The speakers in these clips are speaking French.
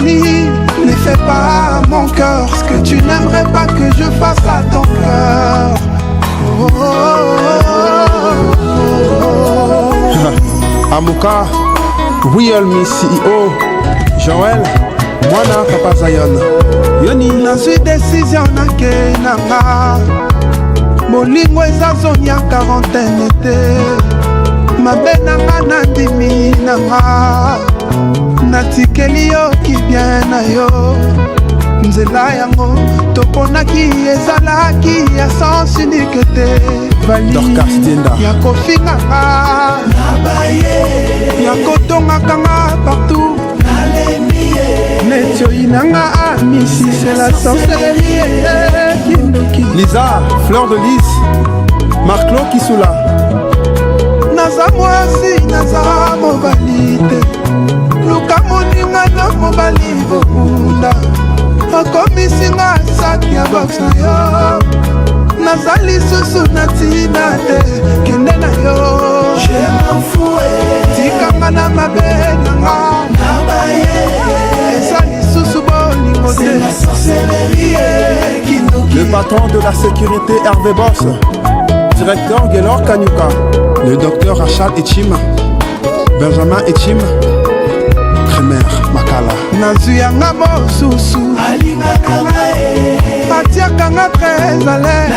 Vali, ne fais pas à mon cœur ce que tu n'aimerais pas que je fasse à ton cœur. Oh, oh, oh, oh. Amuka, Real Me CEO, Joël, Mwana Papa Zion. Yoni nazwi décision nakenanga bolingo eza zoni ya quarantaine te mabe nanga nandimi nanga natikeli yo kibien na yo nzela yango toponaki ezalaki ya sens unique te vali ya kofinganga ya kotongakanga partout Netioinanga Missy, c'est la sorcellerie. Lisa, Fleur de Lys, Marc-Claude Kisula. Naza mwasi, naza mobali te. Luka moninga na mobali bokunda. Okomisinga saki ya box na yo. Naza lisusu na tina te. Kende na yo. Je m'en fous. Tikanga na mabe nanga. Le patron de la sécurité Hervé Boss, directeur Gelor Kanyuka, le docteur Rachad Echim, Benjamin Echim, Kremer Makala. Nazuyanga mosusu atiakanga très à l'aise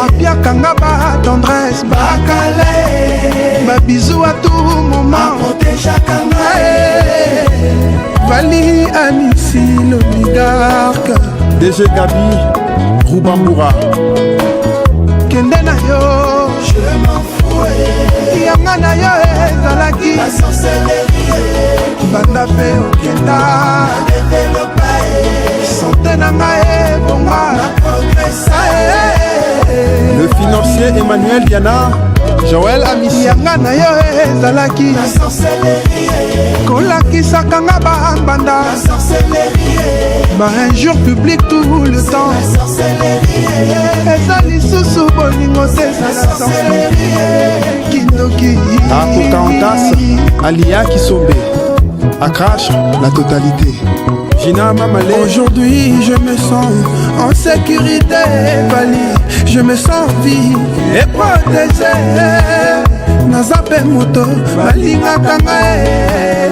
apiakanga ba tendresse bakale ba bisou à tout moment Vali Anissy l'oligarque DG Gabi Roubamboura Kende na yo je m'en fous yanga na yo ezalaki la sorcellerie banda pe okenda santé na ngai ebonga le financier Emmanuel Diana Joël Amissi yanga na yo ezalaki la sorcellerie kolakisaka nga bambanda bainjure public tout le temps eza lisusu bolingo te ezala sorcellerie kindoki Akokaontas Alia Kisombe Akrash la totalité Gina Mamalé. Aujourd'hui je me sens en sécurité Vali, je me sens vie et protégé nazape moto balingaka ngai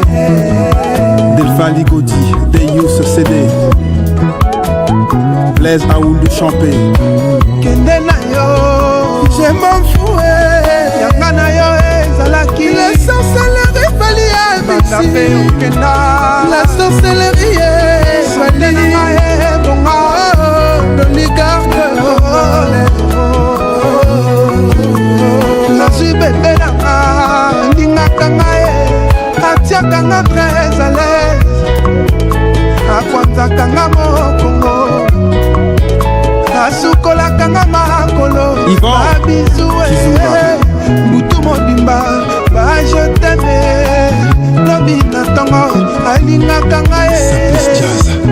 Delphin Ligodi Deyous CD Blaise Aoulou Champé kende na yo je m'en fous yanga na yo ezalaki la sorcellerie Vali Amissi la sorcellerie Vali ebonga l'oligarque nazwi bebe nanga ndingaka ngai atiaka nga très à l'aise akwanzaka nga mokongo asukolaka nga makolo babizue butu mobimba bajoteme lobi na ntongo alingaka ngai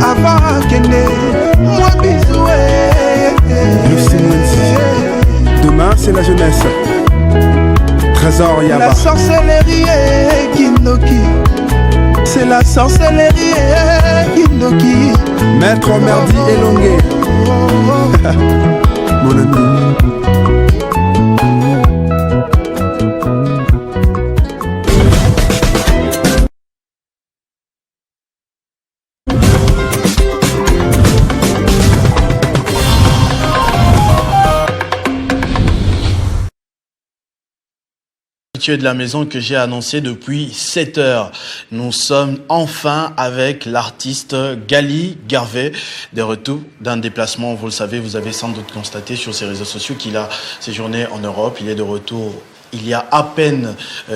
avant akende mwa bizue demain c'est la jeunesse Trésor Yaba la sorcellerie Kindoki c'est la sorcellerie Kindoki Maître Merdi Elongué mon ami De la maison que j'ai annoncé depuis 7 heures. Nous sommes enfin avec l'artiste Gali Garvey, de retour d'un déplacement. Vous le savez, vous avez sans doute constaté sur ses réseaux sociaux qu'il a séjourné en Europe. Il est de retour il y a à peine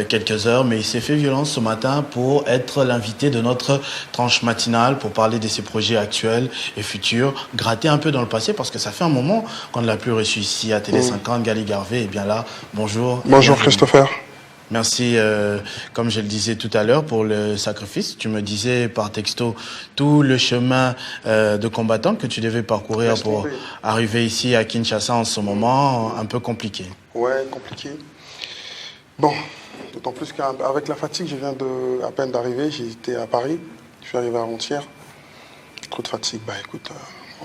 quelques heures, mais il s'est fait violence ce matin pour être l'invité de notre tranche matinale, pour parler de ses projets actuels et futurs, gratter un peu dans le passé, parce que ça fait un moment qu'on ne l'a plus reçu ici à Télé 50. Gali Garvey, et bien là, bonjour. Bonjour Christopher. Merci, comme je le disais tout à l'heure, pour le sacrifice. Tu me disais par texto tout le chemin de combattant que tu devais parcourir pour arriver ici à Kinshasa en ce moment, un peu compliqué. Ouais, compliqué. Bon, d'autant plus qu'avec la fatigue, je viens à peine d'arriver, j'étais à Paris. suis arrivé avant-hier. Trop de fatigue. Bah écoute,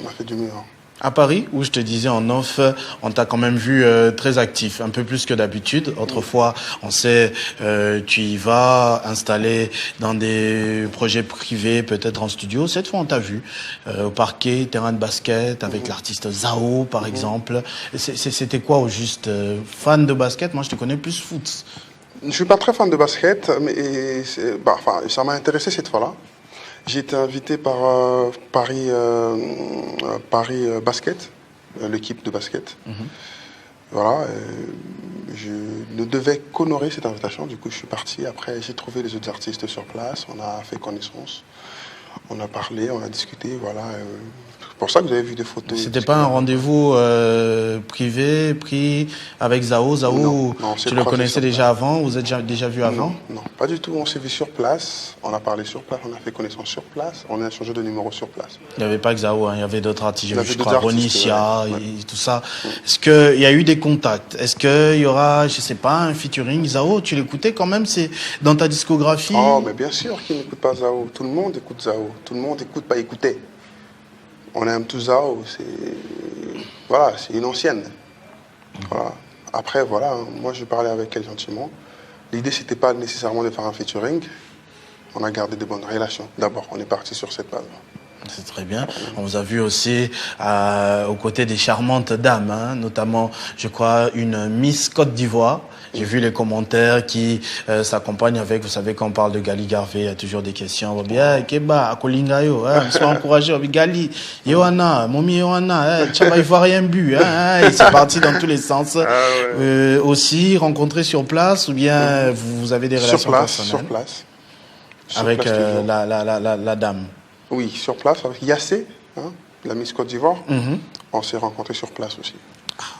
on a fait du mieux. Hein. À Paris, où je te disais en off, on t'a quand même vu très actif, un peu plus que d'habitude. Autrefois, on sait, tu y vas installer dans des projets privés, peut-être en studio. Cette fois, on t'a vu au parquet, terrain de basket, avec l'artiste Zao, par exemple. C'était quoi au juste fan de basket? Moi, je te connais plus foot. Je suis pas très fan de basket, mais ça m'a intéressé cette fois-là. J'ai été invité par Paris Basket, l'équipe de basket. Voilà, je ne devais qu'honorer cette invitation. Du coup, je suis parti. Après, j'ai trouvé les autres artistes sur place. On a fait connaissance. On a parlé, on a discuté. Voilà. C'est pour ça que vous avez vu des photos. C'était pas un rendez-vous privé, pris avec Zao. Zao, non, tu le connaissais déjà avant? Vous êtes déjà vu avant? Non, pas du tout. On s'est vu sur place. On a parlé sur place. On a fait connaissance sur place. On a échangé de numéro sur place. Il n'y avait pas que Zao, hein, il y avait d'autres artistes. Il y avait je crois, Bonicia ouais. et tout ça. Est-ce qu'il y a eu des contacts? Est-ce qu'il y aura, je sais pas, un featuring? Zao, tu l'écoutais quand même? C'est dans ta discographie? Oh, mais bien sûr qu'il n'écoute pas Zao. Tout le monde écoute Zao. Tout le monde écoute, pas écouter. On aime tout Zao, c'est une ancienne. Voilà. Après, voilà, moi je parlais avec elle gentiment. L'idée, c'était pas nécessairement de faire un featuring. On a gardé de bonnes relations. D'abord, on est parti sur cette base. C'est très bien. On vous a vu aussi aux côtés des charmantes dames, hein, notamment, je crois, une Miss Côte d'Ivoire. J'ai vu les commentaires qui s'accompagnent avec, vous savez, quand on parle de Gali Garvey, il y a toujours des questions. Bien, Keba, Akolingayo, on se fait encourager. Gali, Yohana, Momi Yohana, Tchaba Ivoirien but, et c'est parti dans tous les sens. Aussi, rencontré sur place ou bien vous avez des relations personnelles? Sur place. Avec la dame? Oui, sur place, avec Yassé, hein, la Miss Côte d'Ivoire. On s'est rencontrés sur place aussi.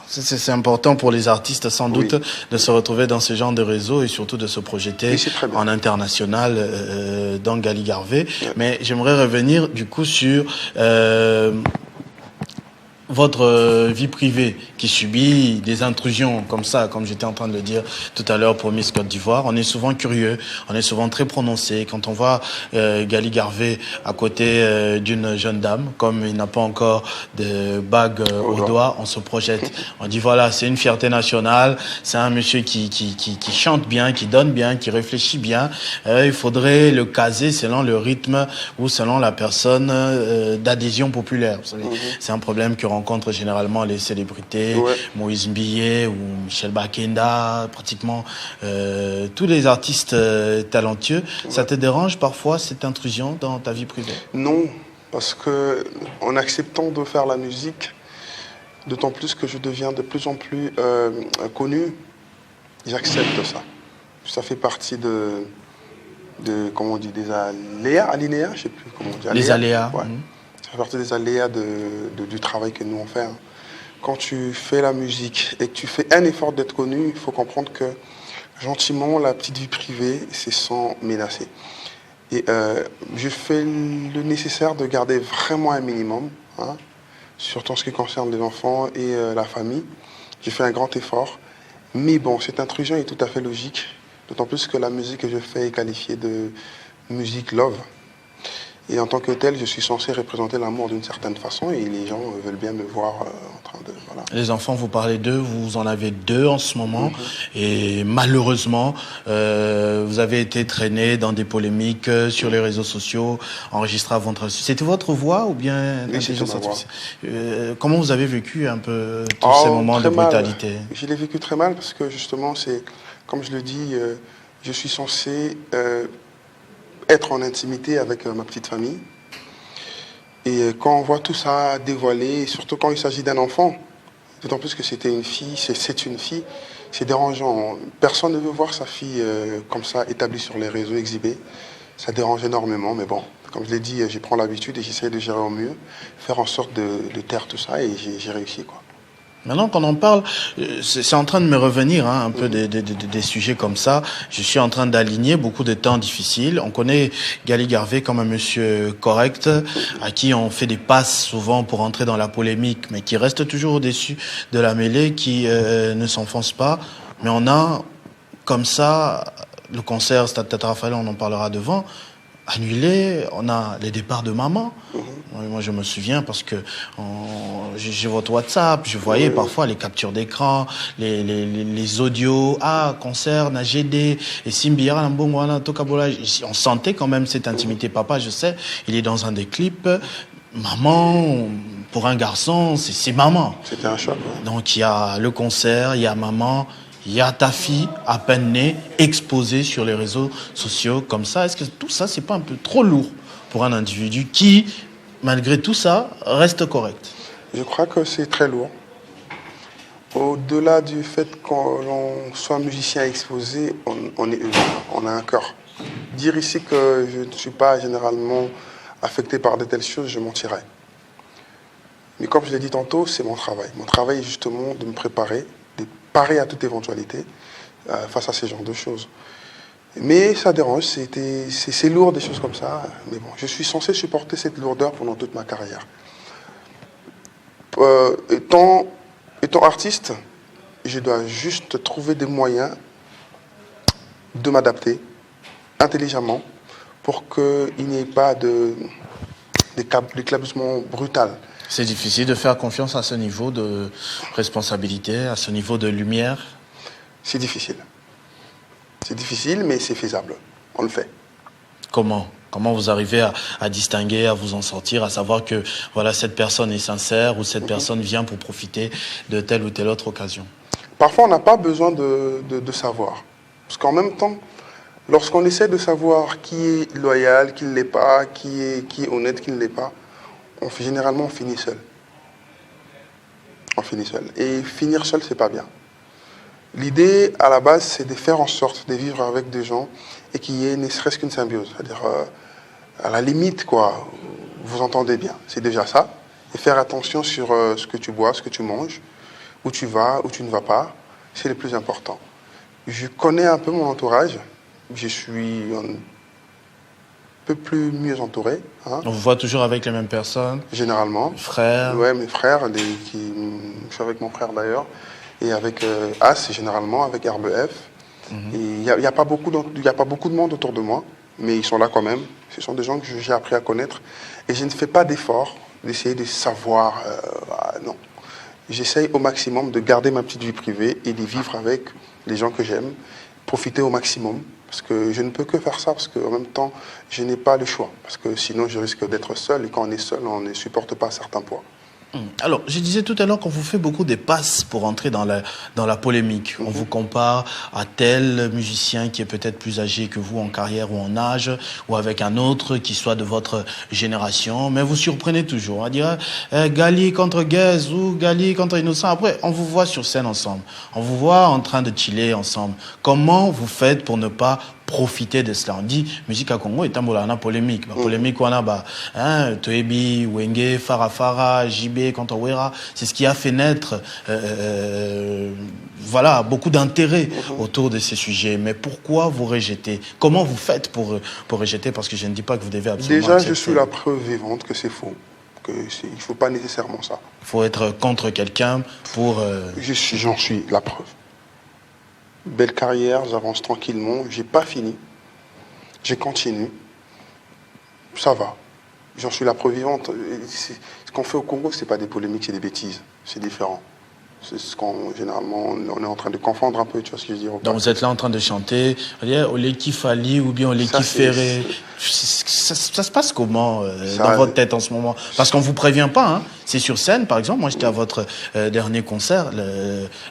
C'est important pour les artistes, sans doute, de se retrouver dans ce genre de réseau et surtout de se projeter en international dans Gali Garvey. Mais j'aimerais revenir du coup sur votre vie privée qui subit des intrusions comme ça, comme j'étais en train de le dire tout à l'heure pour Miss Côte d'Ivoire. On est souvent curieux, on est souvent très prononcé. Quand on voit Gali Garvey à côté d'une jeune dame, comme il n'a pas encore de bague au doigt, on se projette. On dit voilà, c'est une fierté nationale, c'est un monsieur qui chante bien, qui donne bien, qui réfléchit bien. Il faudrait le caser selon le rythme ou selon la personne d'adhésion populaire. Vous savez, c'est un problème que rencontrent généralement les célébrités, Moïse Mbillet ou Michel Bakenda, pratiquement tous les artistes talentueux. Ça te dérange parfois cette intrusion dans ta vie privée? Non, parce que en acceptant de faire la musique, d'autant plus que je deviens de plus en plus connu, j'accepte ça. Ça fait partie de comment on dit, des alinéas, je sais plus comment on dit. Les aléas. Ouais. Ça fait partie des aléas du travail que nous on fait. Hein. Quand tu fais la musique et que tu fais un effort d'être connu, il faut comprendre que gentiment, la petite vie privée, c'est sans menacer. Et je fais le nécessaire de garder vraiment un minimum, hein, surtout en ce qui concerne les enfants et la famille. J'ai fait un grand effort. Mais bon, cette intrusion est tout à fait logique, d'autant plus que la musique que je fais est qualifiée de musique love. Et en tant que tel, je suis censé représenter l'amour d'une certaine façon et les gens veulent bien me voir en train de... Voilà. Les enfants, vous parlez d'eux, vous en avez 2 en ce moment et malheureusement, vous avez été traîné dans des polémiques sur les réseaux sociaux, enregistré à votre... C'était votre voix ou bien l'intelligence artificielle? Comment vous avez vécu un peu tous ces moments de brutalité? Je l'ai vécu très mal parce que justement, c'est, comme je le dis, je suis censé... être en intimité avec ma petite famille. Et quand on voit tout ça dévoilé, surtout quand il s'agit d'un enfant, d'autant plus que c'était une fille, c'est une fille, c'est dérangeant. Personne ne veut voir sa fille comme ça, établie sur les réseaux, exhibée. Ça dérange énormément, mais bon, comme je l'ai dit, je prends l'habitude et j'essaie de gérer au mieux, faire en sorte de taire tout ça, et j'ai réussi, quoi. Maintenant qu'on en parle, c'est en train de me revenir un peu des sujets comme ça. Je suis en train d'aligner beaucoup de temps difficiles. On connaît Gali Garvey comme un monsieur correct, à qui on fait des passes souvent pour entrer dans la polémique, mais qui reste toujours au-dessus de la mêlée, qui ne s'enfonce pas. Mais on a, comme ça, le concert Stade Tata Raphaël, on en parlera devant, annulé. On a les départs de maman. Moi, je me souviens parce que j'ai votre WhatsApp, je voyais parfois les captures d'écran, les audios, concert, Nagédé, et Simbiara, on sentait quand même cette intimité. Papa, je sais, il est dans un des clips. Maman, pour un garçon, c'est maman. C'était un choc. Ouais. Donc il y a le concert, il y a maman, il y a ta fille à peine née, exposée sur les réseaux sociaux comme ça. Est-ce que tout ça, c'est pas un peu trop lourd pour un individu qui, malgré tout ça, reste correct? Je crois que c'est très lourd. Au-delà du fait qu'on soit musicien exposé, on est humain, on a un cœur. Dire ici que je ne suis pas généralement affecté par de telles choses, je mentirais. Mais comme je l'ai dit tantôt, c'est mon travail. Mon travail est justement de me préparer, de parer à toute éventualité face à ce genre de choses. Mais ça dérange, c'est lourd des choses comme ça. Mais bon, je suis censé supporter cette lourdeur pendant toute ma carrière. Étant artiste, je dois juste trouver des moyens de m'adapter intelligemment pour qu'il n'y ait pas d'éclaboussement brutal. C'est difficile de faire confiance à ce niveau de responsabilité, à ce niveau de lumière? C'est difficile. C'est difficile, mais c'est faisable. On le fait. Comment vous arrivez à distinguer, à vous en sortir, à savoir que voilà, cette personne est sincère ou cette personne vient pour profiter de telle ou telle autre occasion? Parfois, on n'a pas besoin de savoir. Parce qu'en même temps, lorsqu'on essaie de savoir qui est loyal, qui ne l'est pas, qui est honnête, qui ne l'est pas, généralement, on finit seul. On finit seul. Et finir seul, c'est pas bien. L'idée, à la base, c'est de faire en sorte de vivre avec des gens et qu'il y ait ne serait-ce qu'une symbiose. C'est-à-dire, à la limite, quoi, vous entendez bien. C'est déjà ça. Et faire attention sur ce que tu bois, ce que tu manges, où tu vas, où tu ne vas pas, c'est le plus important. Je connais un peu mon entourage. Je suis un peu plus mieux entouré. Hein. On vous voit toujours avec les mêmes personnes? Généralement. Frères? Oui, mes frères. Je suis avec mon frère d'ailleurs. Et avec As, généralement, avec RBF. Il n'y a pas beaucoup de monde autour de moi, mais ils sont là quand même. Ce sont des gens que j'ai appris à connaître. Et je ne fais pas d'effort d'essayer de savoir. Non. J'essaye au maximum de garder ma petite vie privée et de vivre avec les gens que j'aime, profiter au maximum. Parce que je ne peux que faire ça, parce qu'en même temps, je n'ai pas le choix. Parce que sinon, je risque d'être seul. Et quand on est seul, on ne supporte pas certains poids. Alors, je disais tout à l'heure qu'on vous fait beaucoup des passes pour entrer dans la polémique. On vous compare à tel musicien qui est peut-être plus âgé que vous en carrière ou en âge, ou avec un autre qui soit de votre génération, mais vous surprenez toujours. On dirait Gali contre Guez ou Gali contre Innocent. Après, on vous voit sur scène ensemble. On vous voit en train de chiller ensemble. Comment vous faites pour ne pas profiter de cela? On dit musique à Congo est un polémique. Polémique, on a Toebi, Wenge, Farafara, JB, Kantawera. C'est ce qui a fait naître voilà, beaucoup d'intérêt autour de ces sujets. Mais pourquoi vous rejetez? Comment vous faites pour rejeter? Parce que je ne dis pas que vous devez absolument Déjà, accepter. je suis la preuve vivante que c'est faux. Il ne faut pas nécessairement ça. Il faut être contre quelqu'un pour... J'en suis la preuve. Belle carrière, j'avance tranquillement. J'ai pas fini. Je continue. Ça va. J'en suis la preuve vivante. Ce qu'on fait au Congo, c'est pas des polémiques, c'est des bêtises. C'est différent. C'est ce qu'on, généralement, on est en train de confondre un peu, tu vois ce que je veux dire. Donc vous êtes là en train de chanter, Oleki Fali ou bien Oleki Ferré. Ça se passe comment dans votre tête en ce moment? Parce qu'on ne vous prévient pas. Hein. C'est sur scène, par exemple. Moi, j'étais à votre dernier concert,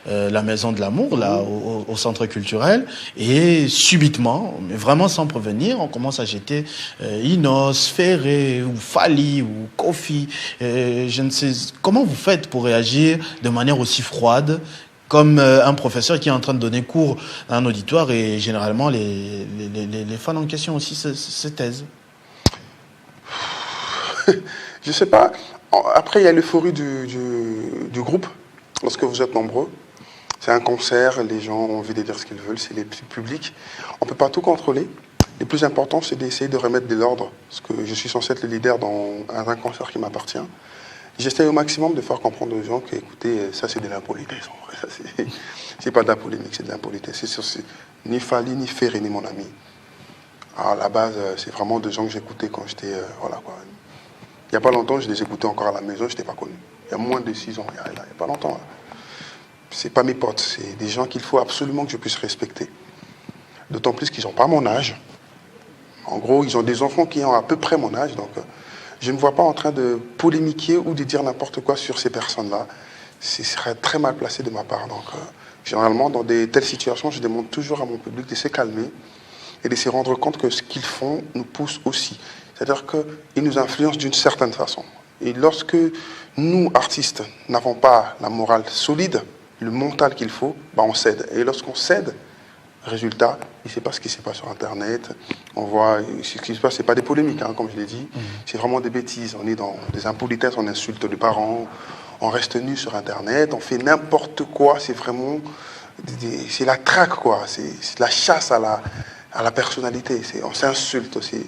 la Maison de l'Amour, là, au Centre culturel. Et subitement, mais vraiment sans prévenir, on commence à jeter Inos, Ferré, ou Fali, ou Kofi. Je ne sais. Comment vous faites pour réagir de manière aussi froide comme un professeur qui est en train de donner cours à un auditoire et généralement les fans en question aussi se taisent? Je sais pas. Après, il y a l'euphorie du groupe, lorsque vous êtes nombreux. C'est un concert, les gens ont envie de dire ce qu'ils veulent, c'est le public. On ne peut pas tout contrôler. Le plus important, c'est d'essayer de remettre de l'ordre, parce que je suis censé être le leader dans un concert qui m'appartient. J'essaie au maximum de faire comprendre aux gens que, écoutez, ça c'est de l'impolitesse en vrai. C'est pas de la polémique, c'est de l'impolitesse. C'est ni Fali, ni Ferré, ni mon ami. À la base, c'est vraiment des gens que j'écoutais quand j'étais... voilà, quoi. Il n'y a pas longtemps, je les écoutais encore à la maison, je n'étais pas connu. Il y a moins de 6 ans, il n'y a pas longtemps. Là. C'est pas mes potes, c'est des gens qu'il faut absolument que je puisse respecter. D'autant plus qu'ils n'ont pas mon âge. En gros, ils ont des enfants qui ont à peu près mon âge, donc je ne me vois pas en train de polémiquer ou de dire n'importe quoi sur ces personnes-là. Ce serait très mal placé de ma part. Donc, généralement, dans des telles situations, je demande toujours à mon public de se calmer et de se rendre compte que ce qu'ils font nous pousse aussi. C'est-à-dire qu'ils nous influencent d'une certaine façon. Et lorsque nous, artistes, n'avons pas la morale solide, le mental qu'il faut, on cède. Et lorsqu'on cède, résultat, il ne sait pas ce qui se passe sur Internet. On voit ce qui se passe, ce n'est pas des polémiques, hein, comme je l'ai dit. C'est vraiment des bêtises. On est dans des impolitesses, on insulte les parents, on reste nu sur Internet, on fait n'importe quoi. C'est vraiment... c'est la traque, quoi. C'est la chasse à la personnalité. On s'insulte aussi.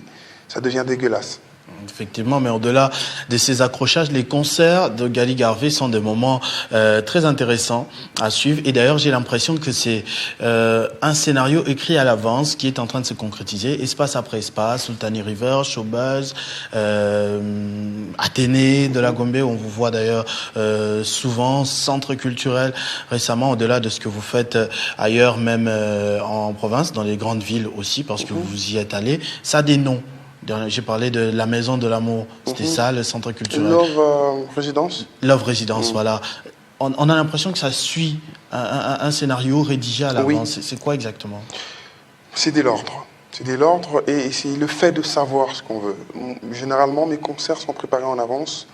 Ça devient dégueulasse. Effectivement, mais au-delà de ces accrochages, les concerts de Gali Garvé sont des moments très intéressants à suivre. Et d'ailleurs, j'ai l'impression que c'est un scénario écrit à l'avance qui est en train de se concrétiser, espace après espace, Sultani River, Showbuzz, Athénée de la Gombe, on vous voit d'ailleurs souvent, centre culturel récemment, au-delà de ce que vous faites ailleurs, même en province, dans les grandes villes aussi, parce que vous y êtes allé. Ça a des noms. J'ai parlé de la Maison de l'Amour. C'était ça, le centre culturel. Love Résidence. Love Résidence, voilà. On a l'impression que ça suit un scénario rédigé à l'avance. Oui. C'est quoi exactement? C'est de l'ordre. C'est de l'ordre et c'est le fait de savoir ce qu'on veut. Généralement, mes concerts sont préparés en avance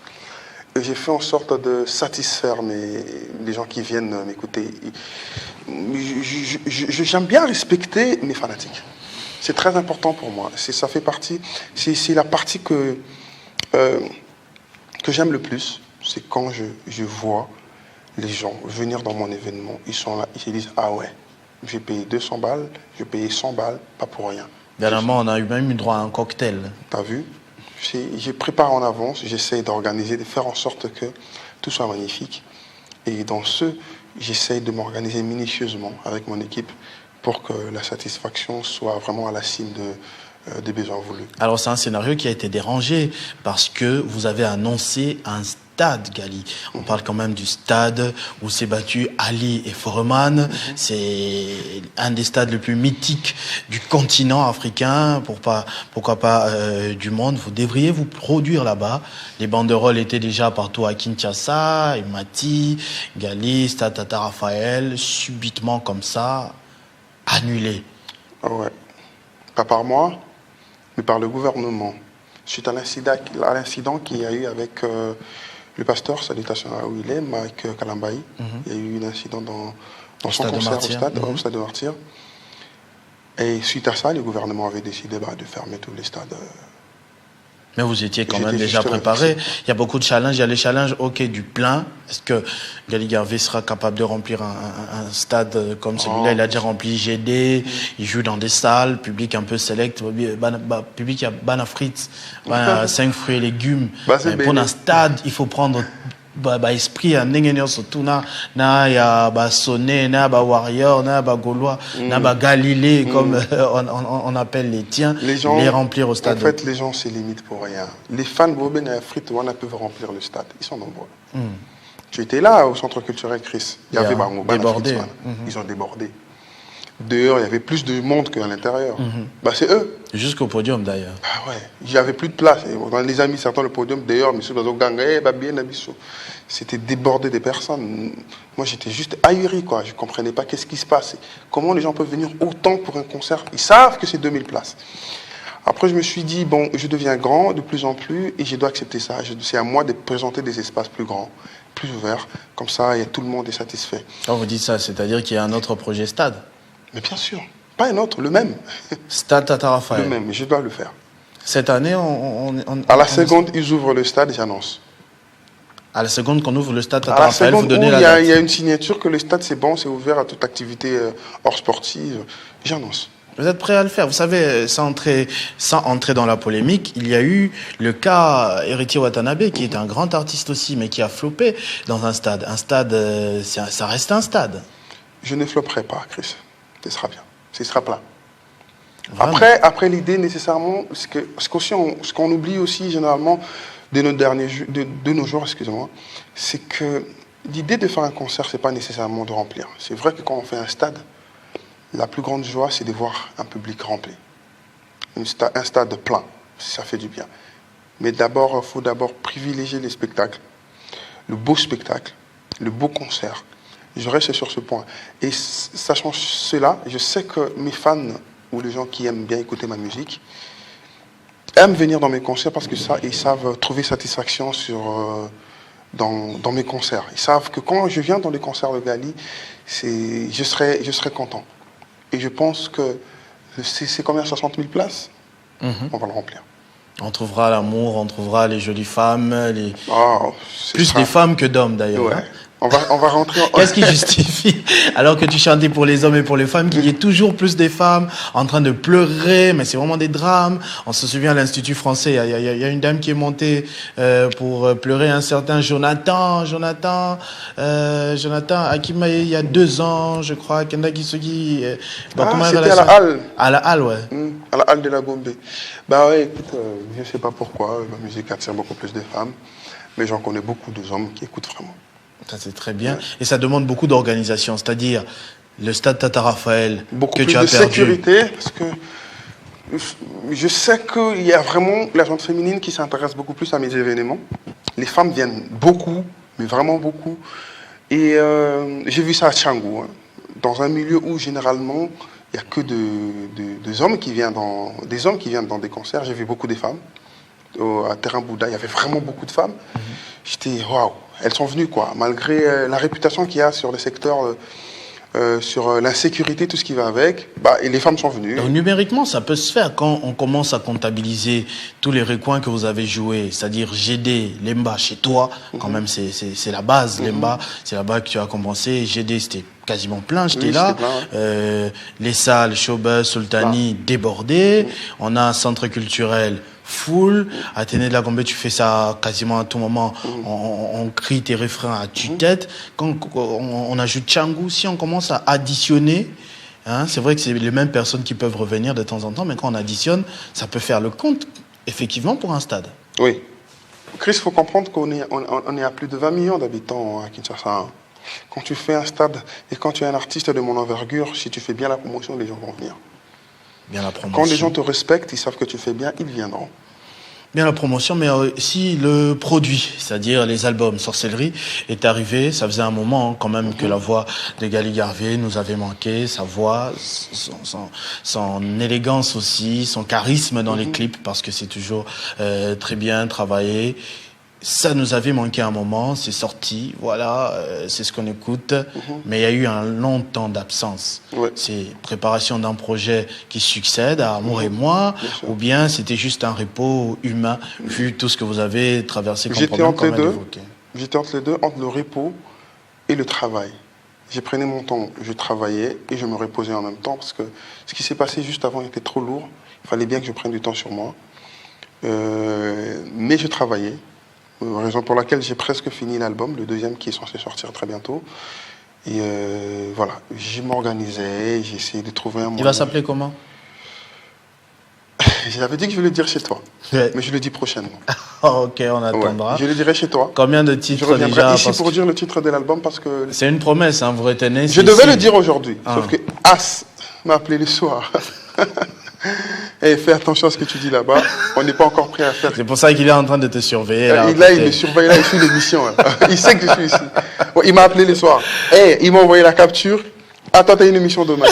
et j'ai fait en sorte de satisfaire les gens qui viennent m'écouter. J'aime bien respecter mes fanatiques. C'est très important pour moi. Ça fait partie. C'est la partie que j'aime le plus. C'est quand je vois les gens venir dans mon événement. Ils sont là, ils se disent ah ouais, j'ai payé 200 balles, j'ai payé 100 balles, pas pour rien. Dernièrement, on a même eu droit à un cocktail. T'as vu? Je prépare en avance, j'essaie d'organiser, de faire en sorte que tout soit magnifique. Et dans j'essaie de m'organiser minutieusement avec mon équipe pour que la satisfaction soit vraiment à la cime des besoins voulus. Alors c'est un scénario qui a été dérangé parce que vous avez annoncé un stade, Gali. On parle quand même du stade où s'est battu Ali et Foreman. C'est un des stades les plus mythiques du continent africain, pourquoi pas du monde. Vous devriez vous produire là-bas. Les banderoles étaient déjà partout à Kinshasa, Mati, Gali, Stade Tata Raphaël. Subitement comme ça, annulé. Ah ouais. Pas par moi, mais par le gouvernement. Suite à l'incident qu'il y a eu avec le pasteur, salutations à où il est, Mike Kalambaï. Il y a eu un incident dans son concert au stade de Martyr. Et suite à ça, le gouvernement avait décidé de fermer tous les stades. Mais vous étiez quand même déjà préparé. Il y a beaucoup de challenges. Il y a les challenges du plein. Est-ce que Gali Garvé sera capable de remplir un stade comme celui-là? Il a déjà rempli GD. Il joue dans des salles, public un peu select. Public, il y a Banafrit, 5 fruits et légumes. Pour un stade, il faut prendre esprit à n'engenyo surtout na ya sonné na warrior na gaulois na galilée comme on appelle les tiens, les gens, les remplir au stade. En fait, les gens se limitent pour rien. Les fans de Boben et Afrique peuvent remplir le stade. Ils sont nombreux. Tu étais là au centre culturel Chris. Il y avait débordé. Ils ont débordé. Dehors, il y avait plus de monde qu'à l'intérieur. C'est eux. Jusqu'au podium d'ailleurs. Ah ouais, j'avais plus de place. Les amis, certains le podium d'ailleurs, monsieur Bazoganga, c'était débordé des personnes. Moi, j'étais juste ahuri, quoi. Je ne comprenais pas qu'est-ce qui se passe. Comment les gens peuvent venir autant pour un concert? Ils savent que c'est 2000 places. Après, je me suis dit, je deviens grand de plus en plus et je dois accepter ça. C'est à moi de présenter des espaces plus grands, plus ouverts. Comme ça, tout le monde est satisfait. Quand vous dites ça, c'est-à-dire qu'il y a un autre projet stade? Mais bien sûr. Pas un autre, le même. Stade Tata Raphaël. Le même, je dois le faire. Cette année, à la seconde, ils ouvrent le stade et j'annonce. À la seconde qu'on ouvre le stade Tata Raphaël, vous donnez la date. Il y a une signature que le stade c'est bon, c'est ouvert à toute activité hors sportive. J'annonce. Vous êtes prêt à le faire? Vous savez, sans entrer dans la polémique, il y a eu le cas Héritier Watanabe, qui est un grand artiste aussi, mais qui a floppé dans un stade. Un stade, ça reste un stade. Je ne flopperai pas, Chris. Ce sera bien. Ce sera plein. Après l'idée nécessairement, ce qu'on oublie aussi généralement de nos jours, excusez-moi, c'est que l'idée de faire un concert, c'est pas nécessairement de remplir. C'est vrai que quand on fait un stade, la plus grande joie, c'est de voir un public rempli. Un stade plein, ça fait du bien. Mais d'abord, il faut privilégier les spectacles, le beau spectacle, le beau concert. Je reste sur ce point. Et sachant cela, je sais que mes fans ou les gens qui aiment bien écouter ma musique aiment venir dans mes concerts parce que ça, ils savent trouver satisfaction dans mes concerts. Ils savent que quand je viens dans les concerts de Gali, je serai content. Et je pense que c'est combien, 60 000 places? On va le remplir. On trouvera l'amour, on trouvera les jolies femmes, plus sera... des femmes que d'hommes d'ailleurs. Ouais. Hein. On va rentrer en... Qu'est-ce qui justifie, alors que tu chantais pour les hommes et pour les femmes, qu'il y ait toujours plus des femmes en train de pleurer, mais c'est vraiment des drames. On se souvient à l'Institut français, il y a une dame qui est montée pour pleurer un certain Jonathan, Akima, il y a 2 ans, je crois, Kenda Kisogi. C'était à la Halle. À la Halle, ouais. À la Halle de la Gombe. Bah ouais, écoute, je ne sais pas pourquoi, ma musique attire beaucoup plus de femmes, mais j'en connais beaucoup d'hommes qui écoutent vraiment. Ça, c'est très bien. Et ça demande beaucoup d'organisation, c'est-à-dire le stade Tata Raphaël beaucoup que plus tu as de perdu. Sécurité, parce que je sais qu'il y a vraiment la gente féminine qui s'intéresse beaucoup plus à mes événements. Les femmes viennent beaucoup, mais vraiment beaucoup. Et j'ai vu ça à Tchangou, hein, dans un milieu où généralement il n'y a que des hommes qui viennent dans des concerts. J'ai vu beaucoup de femmes. À Terrain Bouddha, il y avait vraiment beaucoup de femmes. J'étais waouh, elles sont venues quoi, malgré la réputation qu'il y a sur le secteur, sur l'insécurité, tout ce qui va avec. Et les femmes sont venues. Donc, numériquement, ça peut se faire quand on commence à comptabiliser tous les recoins que vous avez joués, c'est-à-dire GD, Lemba chez toi, quand même c'est la base. Lemba, c'est là-bas que tu as commencé. GD, c'était quasiment plein, j'étais là. Plein, ouais. Les salles, Showbuzz, Sultani, débordées. On a un centre culturel full. Athénée de la Gombe, tu fais ça quasiment à tout moment. On crie tes refrains à tue-tête. Quand on ajoute Tchangou, si on commence à additionner, hein, c'est vrai que c'est les mêmes personnes qui peuvent revenir de temps en temps, mais quand on additionne, ça peut faire le compte, effectivement, pour un stade. Oui. Chris, il faut comprendre qu'on est à plus de 20 millions d'habitants à Kinshasa. Hein. Quand tu fais un stade et quand tu es un artiste de mon envergure, si tu fais bien la promotion, les gens vont venir. Bien la promotion. Quand les gens te respectent, ils savent que tu fais bien, ils viendront. Bien la promotion, mais aussi le produit, c'est-à-dire les albums. Sorcellerie est arrivé, ça faisait un moment quand même que la voix de Gali Garvey nous avait manqué, sa voix, son élégance aussi, son charisme dans les clips, parce que c'est toujours très bien travaillé. Ça nous avait manqué un moment, c'est sorti, voilà, c'est ce qu'on écoute, mais il y a eu un long temps d'absence. Ouais. C'est préparation d'un projet qui succède à Amour et moi, ou bien c'était juste un repos humain, vu tout ce que vous avez traversé comme problème, comme elle évoquait. J'étais entre les deux, entre le repos et le travail. J'ai pris mon temps, je travaillais et je me reposais en même temps, parce que ce qui s'est passé juste avant était trop lourd, il fallait bien que je prenne du temps sur moi. Mais je travaillais. Raison pour laquelle j'ai presque fini l'album, le deuxième qui est censé sortir très bientôt. Et voilà, je m'organisais, j'ai essayé de trouver un moyen. Il va s'appeler comment? J'avais dit que je vais le dire chez toi, mais je le dis prochainement. Ok, on attendra. Ouais, je le dirai chez toi. Combien de titres je reviendrai déjà ici pour dire le titre de l'album parce que... C'est une promesse, hein, vous retenez. Je devais le dire aujourd'hui, sauf que As m'a appelé le soir. Et fais attention à ce que tu dis là-bas. On n'est pas encore prêt à faire. C'est pour ça qu'il est en train de te surveiller. Là, il me surveille, là, il suit l'émission. Il sait que je suis ici. Ouais, il m'a appelé le soir. Il m'a envoyé la capture. Attends, t'as une émission demain.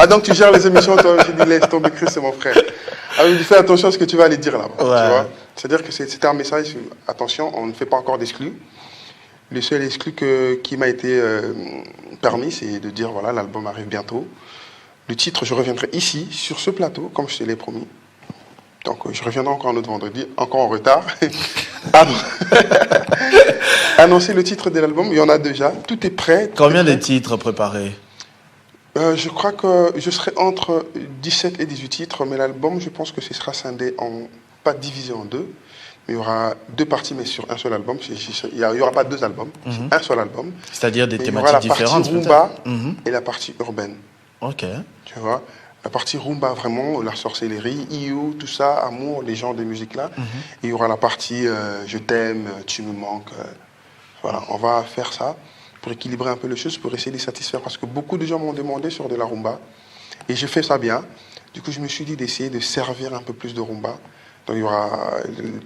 Donc tu gères les émissions, toi. J'ai dit, laisse tomber, Chris, c'est mon frère. Alors, il dit, fais attention à ce que tu vas aller dire là-bas. Ouais. Tu vois. C'est-à-dire que c'était un message. Attention, on ne fait pas encore d'exclus. Le seul exclu qui m'a été permis, c'est de dire, voilà, l'album arrive bientôt. Le titre, je reviendrai ici, sur ce plateau, comme je te l'ai promis. Donc, je reviendrai encore un autre vendredi, encore en retard. Annoncer le titre de l'album, il y en a déjà. Tout est prêt. Combien de titres préparés? Je crois que je serai entre 17 et 18 titres, mais l'album, je pense que ce sera scindé pas divisé en deux. Mais il y aura 2 parties, mais sur un seul album. Il n'y aura pas 2 albums, un seul album. C'est-à-dire des thématiques différentes. Il y aura la partie rumba et la partie urbaine. Ok. Tu vois, La partie rumba, vraiment, la sorcellerie, Io, tout ça, amour, les genres de musique-là. Et il y aura la partie je t'aime, tu me manques. Voilà, on va faire ça pour équilibrer un peu les choses, pour essayer de les satisfaire. Parce que beaucoup de gens m'ont demandé sur de la rumba. Et je fais ça bien. Du coup, je me suis dit d'essayer de servir un peu plus de rumba. Donc, il y aura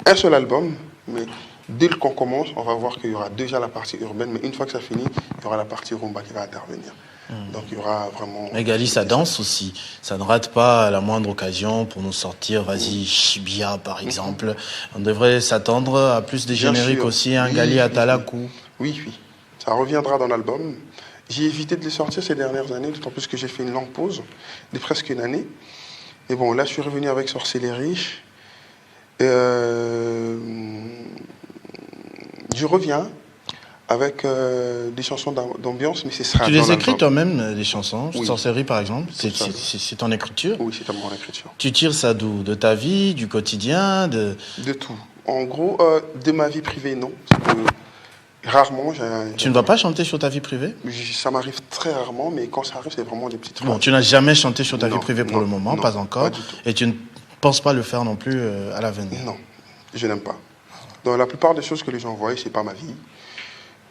un seul album, mais dès qu'on commence, on va voir qu'il y aura déjà la partie urbaine. Mais une fois que ça finit, il y aura la partie rumba qui va intervenir. Donc il y aura vraiment... Mais Gali, ça danse aussi. Ça ne rate pas à la moindre occasion pour nous sortir, vas-y, Shibia par exemple. On devrait s'attendre à plus de génériques aussi, un Gali Atalakou. Oui, oui. Ça reviendra dans l'album. J'ai évité de les sortir ces dernières années, d'autant plus que j'ai fait une longue pause de presque une année. Et bon, là, je suis revenu avec Sorcellerie. Je reviens avec des chansons d'ambiance, mais ce sera... Tu les écris toi-même, des chansons? Oui. Sorcellerie, par exemple, c'est ton écriture? Oui, c'est mon écriture. Tu tires ça d'où? De ta vie, du quotidien, De tout. En gros, de ma vie privée, non. Rarement. Tu ne vas pas chanter sur ta vie privée? Ça m'arrive très rarement, mais quand ça arrive, c'est vraiment des petites phrases. Bon, tu n'as jamais chanté sur ta Non, vie privée pour non, le moment, non, pas encore. pas du tout. Et tu ne penses pas le faire non plus à l'avenir? Non, je n'aime pas. Dans la plupart des choses que les gens voient, c'est pas ma vie.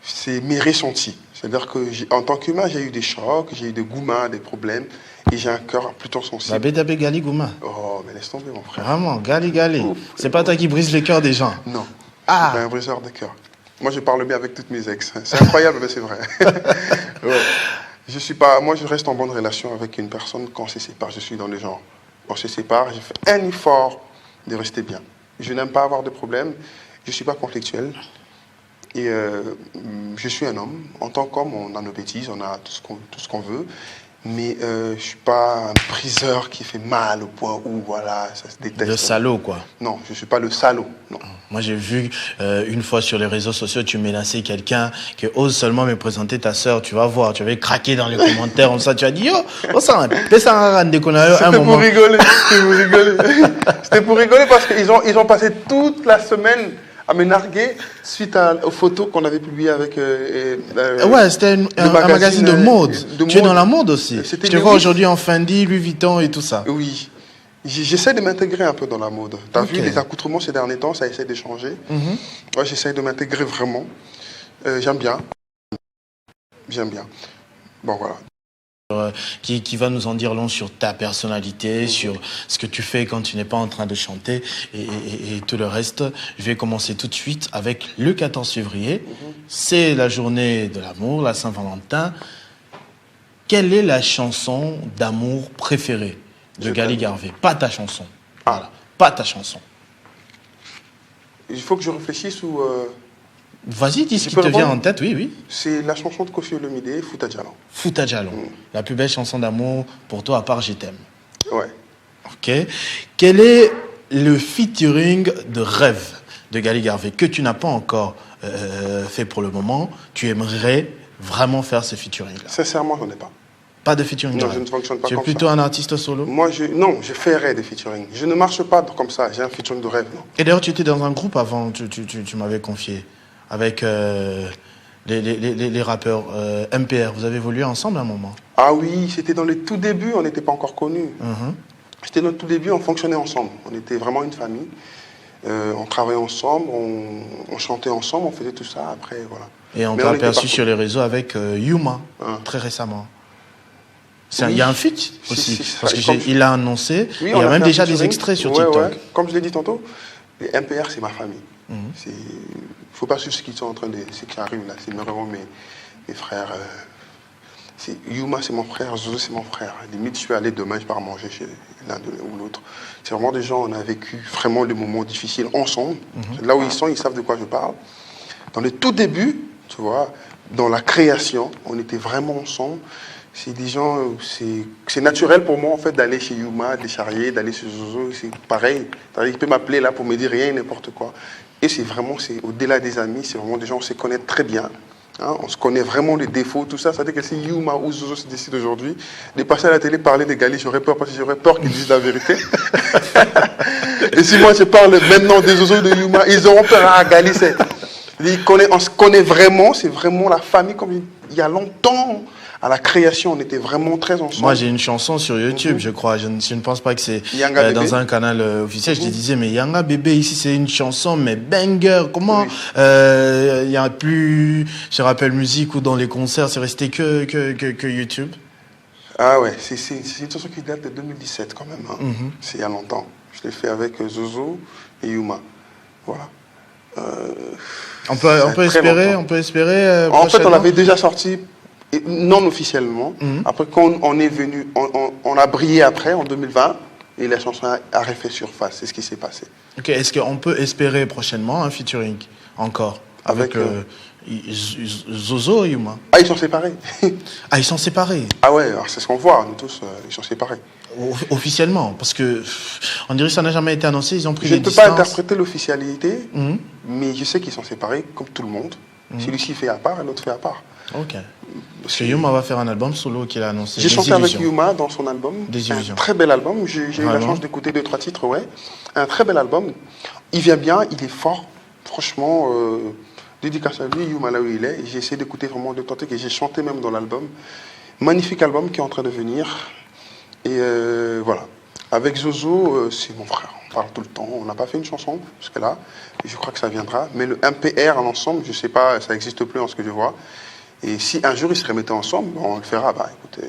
C'est mes ressentis. C'est-à-dire que, en tant qu'humain, j'ai eu des chocs, j'ai eu des goumats, des problèmes, et j'ai un cœur plutôt sensible. Babé Dabé Gali Gouma. Oh, mais laisse tomber, mon frère. Vraiment, Gali Gali. Ouf. C'est pas toi qui brise les cœurs des gens. Non. Ah. C'est un briseur de cœur. Moi, je parle bien avec toutes mes ex. C'est incroyable, mais c'est vrai. Ouais. Moi, je reste en bonne relation avec une personne quand on se sépare. Je suis dans le genre. On se sépare, j'ai fait un effort de rester bien. Je n'aime pas avoir de problème. Je ne suis pas conflictuel. Et je suis un homme. En tant qu'homme, on a nos bêtises, on a tout ce qu'on veut. Mais je ne suis pas un priseur qui fait mal au point où, voilà, ça se déteste. Le salaud, quoi. Non, je ne suis pas le salaud, non. Moi, j'ai vu une fois sur les réseaux sociaux, tu menaçais quelqu'un qui ose seulement me présenter ta sœur. Tu vas voir, tu avais craqué dans les commentaires, on ça, tu as dit, yo, ça, C'était pour rigoler, C'était pour rigoler parce qu'ils ont passé toute la semaine à me narguer suite aux photos qu'on avait publiées avec... ouais, c'était un magazine de mode. Tu es dans la mode aussi. Je te vois aujourd'hui en Fendi, Louis Vuitton et tout ça. Oui. J'essaie de m'intégrer un peu dans la mode. Tu as vu les accoutrements ces derniers temps, ça essaie de changer. Ouais, j'essaie de m'intégrer vraiment. J'aime bien. J'aime bien. Bon, voilà. Qui va nous en dire long sur ta personnalité, sur ce que tu fais quand tu n'es pas en train de chanter et tout le reste. Je vais commencer tout de suite avec le 14 février. C'est la journée de l'amour, la Saint-Valentin. Quelle est la chanson d'amour préférée de Gali Garvey? Pas ta chanson. Voilà. Pas ta chanson. Il faut que je réfléchisse ou... Vas-y, dis ce qui te vient en tête, oui. C'est la chanson de Koffi Olomide, Fouta Djalon. Fouta Djalon. La plus belle chanson d'amour pour toi, à part Je t'aime. Ouais. Ok. Quel est le featuring de rêve de Gali Garvey que tu n'as pas encore fait pour le moment? Tu aimerais vraiment faire ce featuring-là? Sincèrement, j'en ai pas. Pas de featuring? Non, je ne fonctionne pas comme ça. Tu es plutôt un artiste solo? Moi, non, je ferais des featuring. Je ne marche pas comme ça. J'ai un featuring de rêve, non. Et d'ailleurs, tu étais dans un groupe avant, tu m'avais confié, avec les rappeurs MPR. Vous avez évolué ensemble à un moment? Ah oui, c'était dans les tout débuts, on n'était pas encore connus. C'était dans le tout début, on fonctionnait ensemble. On était vraiment une famille. On travaillait ensemble, on chantait ensemble, on faisait tout ça. Après, voilà. Et on t'a aperçu sur les réseaux avec Yuma, très récemment. Il y a un feat aussi, parce qu'il a annoncé, il y a même déjà des extraits sur TikTok. Ouais. Comme je l'ai dit tantôt, les MPR, c'est ma famille. Il ne faut pas suivre ce qui arrive là. C'est vraiment mes frères. Yuma, c'est mon frère. Zozo, c'est mon frère. Limite, je suis allé demain, je pars manger chez l'un ou l'autre. C'est vraiment des gens, on a vécu vraiment des moments difficiles ensemble. Là où ils sont, ils savent de quoi je parle. Dans le tout début, tu vois, dans la création, on était vraiment ensemble. C'est des gens, c'est naturel pour moi en fait d'aller chez Yuma, de les charrier, d'aller chez Zozo, c'est pareil. Il peut m'appeler là pour me dire rien, n'importe quoi. Et c'est au-delà des amis, c'est vraiment des gens, on se connaît très bien. Hein, on se connaît vraiment les défauts, tout ça. Ça veut dire que si Yuma ou Zozo se décident aujourd'hui de passer à la télé, parler de Gali, j'aurais peur parce que j'aurais peur qu'ils disent la vérité. Et si moi je parle maintenant des Zozo de Yuma, ils auront peur à Gali. On se connaît vraiment, c'est vraiment la famille comme il y a longtemps. à la création, on était vraiment très ensemble. Moi, j'ai une chanson sur YouTube, je crois. Je ne pense pas que c'est Yanga Bébé. dans un canal officiel. Je te disais, mais Yanga Bébé, ici, c'est une chanson, mais banger. Comment il y a plus, je rappelle, musique ou dans les concerts, c'est resté que YouTube. Ah ouais, c'est une chanson qui date de 2017 quand même. Hein. C'est il y a longtemps. Je l'ai fait avec Zozo et Yuma. Voilà. On peut espérer. En fait, on l'avait déjà sorti non officiellement. Après, quand on est venu, on a brillé après en 2020 et la chanson a refait surface. C'est ce qui s'est passé. Ok, est-ce qu'on peut espérer prochainement un featuring encore avec Zozo et Yuma? Ah, ils sont séparés. Ah, ils sont séparés. Ah ouais, alors c'est ce qu'on voit, nous tous, ils sont séparés. Officiellement, parce que on dirait que ça n'a jamais été annoncé, ils ont pris Je des ne peux distances. pas interpréter l'officialité, mais je sais qu'ils sont séparés comme tout le monde. Celui-ci fait à part et l'autre fait à part. Ok. Parce que Yuma va faire un album solo qu'il a annoncé. J'ai chanté avec Yuma dans son album. Désillusion. Un très bel album. J'ai eu la chance d'écouter 2-3 titres, ouais. Un très bel album. Il vient bien, il est fort. Franchement, dédicace à lui, Yuma là où il est. J'ai essayé d'écouter vraiment 2-3 titres et j'ai chanté même dans l'album. Magnifique album qui est en train de venir. Et voilà. Avec Zozo, c'est mon frère. On parle tout le temps. On n'a pas fait une chanson jusque-là. Et je crois que ça viendra. Mais le MPR en ensemble, je ne sais pas, ça n'existe plus en ce que je vois. Et si un jour ils se remettaient ensemble, on le fera. Bah écoutez,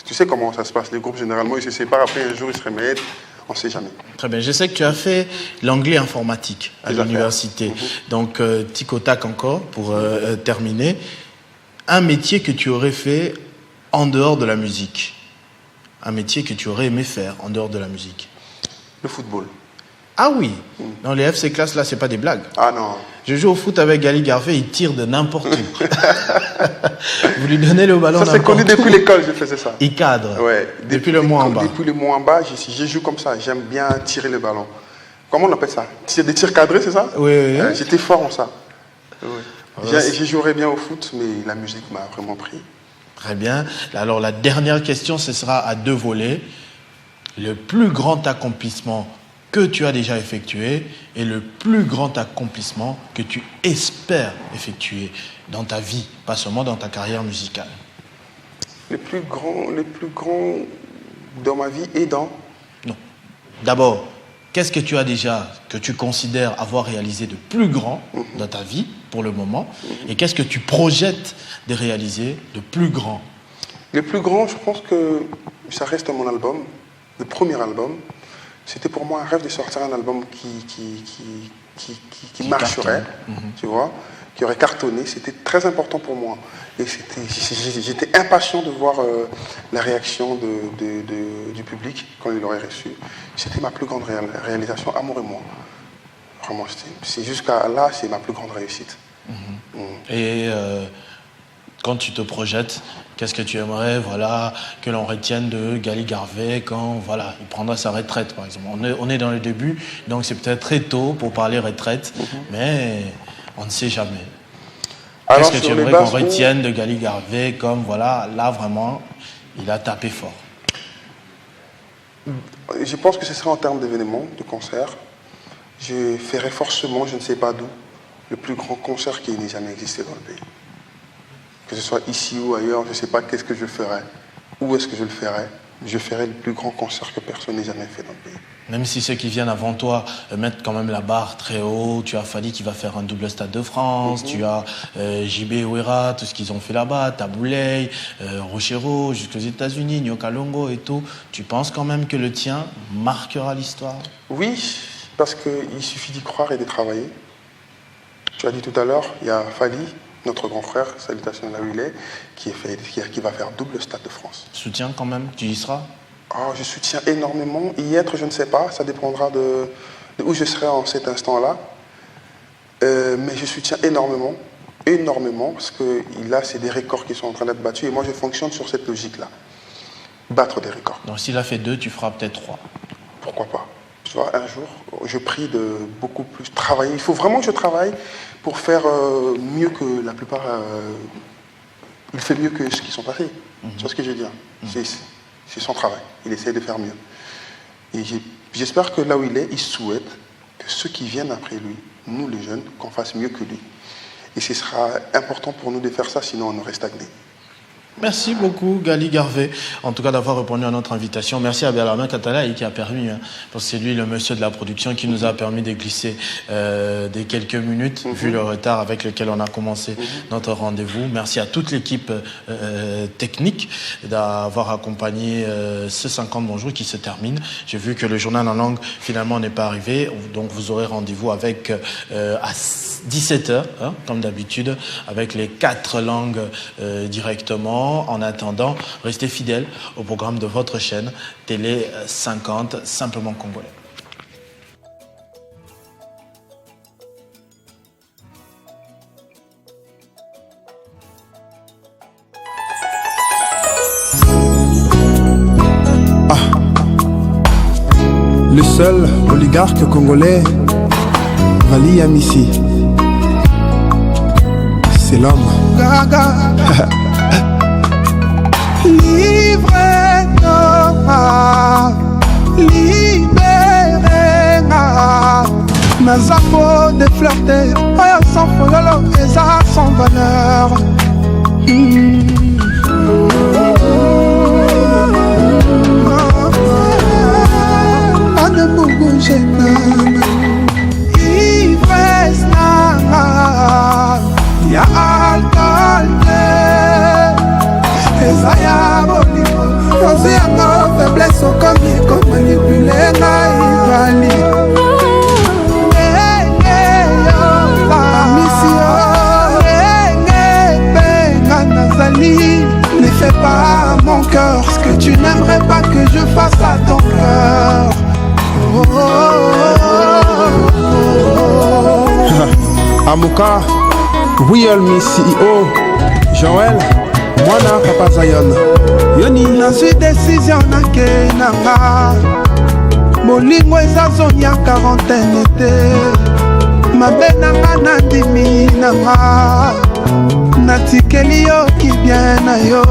tu sais comment ça se passe. Les groupes, généralement, ils se séparent. Après, un jour, ils se remettent. On ne sait jamais. Très bien. Je sais que tu as fait l'anglais informatique à l'université. Donc, tic au tac encore, pour terminer. Un métier que tu aurais fait en dehors de la musique. Un métier que tu aurais aimé faire en dehors de la musique. Le football. Ah oui. Dans les FC classes, là, c'est pas des blagues. Ah non. Je joue au foot avec Gali Garvey, il tire de n'importe où. Vous lui donnez le ballon. Ça, c'est connu depuis l'école, je faisais ça. Il cadre. Ouais. Depuis le mois en bas. Depuis le mois en bas, je joue comme ça. J'aime bien tirer le ballon. Comment on appelle ça? Des tirs cadrés, c'est ça? Oui. J'étais fort en ça. Oui. Je jouerais bien au foot, mais la musique m'a vraiment pris. Très bien. Alors, la dernière question, ce sera à 2 volets. Le plus grand accomplissement que tu as déjà effectué et le plus grand accomplissement que tu espères effectuer dans ta vie, pas seulement dans ta carrière musicale. Les plus grands dans ma vie et dans... Non. D'abord, qu'est-ce que tu as déjà, que tu considères avoir réalisé de plus grand dans ta vie pour le moment, et qu'est-ce que tu projettes de réaliser de plus grand? Le plus grand, je pense que ça reste mon album, le premier album. C'était pour moi un rêve de sortir un album qui marcherait, tu vois, qui aurait cartonné. C'était très important pour moi. Et j'étais impatient de voir la réaction du public quand il l'aurait reçu. C'était ma plus grande réalisation, Amour et moi. Vraiment, c'est jusqu'à là, c'est ma plus grande réussite. Et quand tu te projettes, qu'est-ce que tu aimerais, voilà, que l'on retienne de Gali Garvey quand, voilà, il prendra sa retraite, par exemple. On est dans le début, donc c'est peut-être très tôt pour parler retraite, mais on ne sait jamais. Qu'est-ce que tu aimerais qu'on retienne de Gali Garvey comme, voilà, là vraiment, il a tapé fort? Je pense que ce sera en termes d'événements, de concerts. Je ferai forcément, je ne sais pas d'où, le plus grand concert qui n'ait jamais existé dans le pays. Que ce soit ici ou ailleurs, je ne sais pas qu'est-ce que je ferai. Où est-ce que je le ferai? Je ferai le plus grand concert que personne n'ait jamais fait dans le pays. Même si ceux qui viennent avant toi mettent quand même la barre très haut, tu as Fali qui va faire un double Stade de France, tu as JB Ouera, tout ce qu'ils ont fait là-bas, Taboulay, Rochero, jusqu'aux États-Unis, Nyokalongo et tout. Tu penses quand même que le tien marquera l'histoire? Oui, parce qu'il suffit d'y croire et de travailler. Tu as dit tout à l'heure, il y a Fali, notre grand frère, salutations là où il est, qui va faire double Stade de France. Soutien quand même, tu y seras? Je soutiens énormément. Y être, je ne sais pas, ça dépendra de où je serai en cet instant-là. Mais je soutiens énormément, parce que là, c'est des records qui sont en train d'être battus. Et moi, je fonctionne sur cette logique-là. Battre des records. Donc s'il a fait 2, tu feras peut-être 3. Pourquoi pas? Tu vois, un jour, je prie de beaucoup plus travailler. Il faut vraiment que je travaille pour faire mieux que la plupart. Il fait mieux que ceux qui sont passés. Tu vois ce que je veux dire? C'est son travail. Il essaie de faire mieux. Et j'espère que là où il est, il souhaite que ceux qui viennent après lui, nous les jeunes, qu'on fasse mieux que lui. Et ce sera important pour nous de faire ça, sinon on aurait stagné. Merci beaucoup, Gali Garvé, en tout cas d'avoir répondu à notre invitation. Merci à Berlamin Katala qui a permis, parce que c'est lui le monsieur de la production qui nous a permis de glisser des quelques minutes, vu le retard avec lequel on a commencé notre rendez-vous. Merci à toute l'équipe technique d'avoir accompagné ce 50 bonjours qui se termine. J'ai vu que le journal en langue finalement n'est pas arrivé, donc vous aurez rendez-vous avec à 17h, comme d'habitude, avec les 4 langues directement. En attendant, restez fidèles au programme de votre chaîne Télé 50, simplement congolais. Le seul oligarque congolais, Vali Amissi. C'est l'homme. Gaga. Libérez-moi. Nazamo de flirter, oya sans fololo, et ça sans valeur. Pas de bougou, j'ai ivresse, y'a alcool. Ezaya bolimo, ozi yango faiblesse okomi komanipuler na Vali. Ne fais pas à mon cœur ce que tu n'aimerais pas que je fasse à ton cœur. Amuka, Real Me CEO, Joël, Mwana Papa Zion. Yoni nazwi décision nakenanga, bolingo eza zone ya quarantaine ete, mabe nanga nandimi nanga, natikeli yo kibien na yo,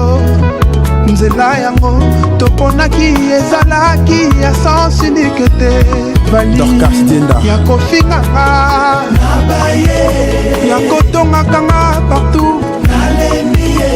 nzela yango toponaki ezalaki ya sens unique te. Vali ya kofinganga ya kotongaka nga partout. Nalemie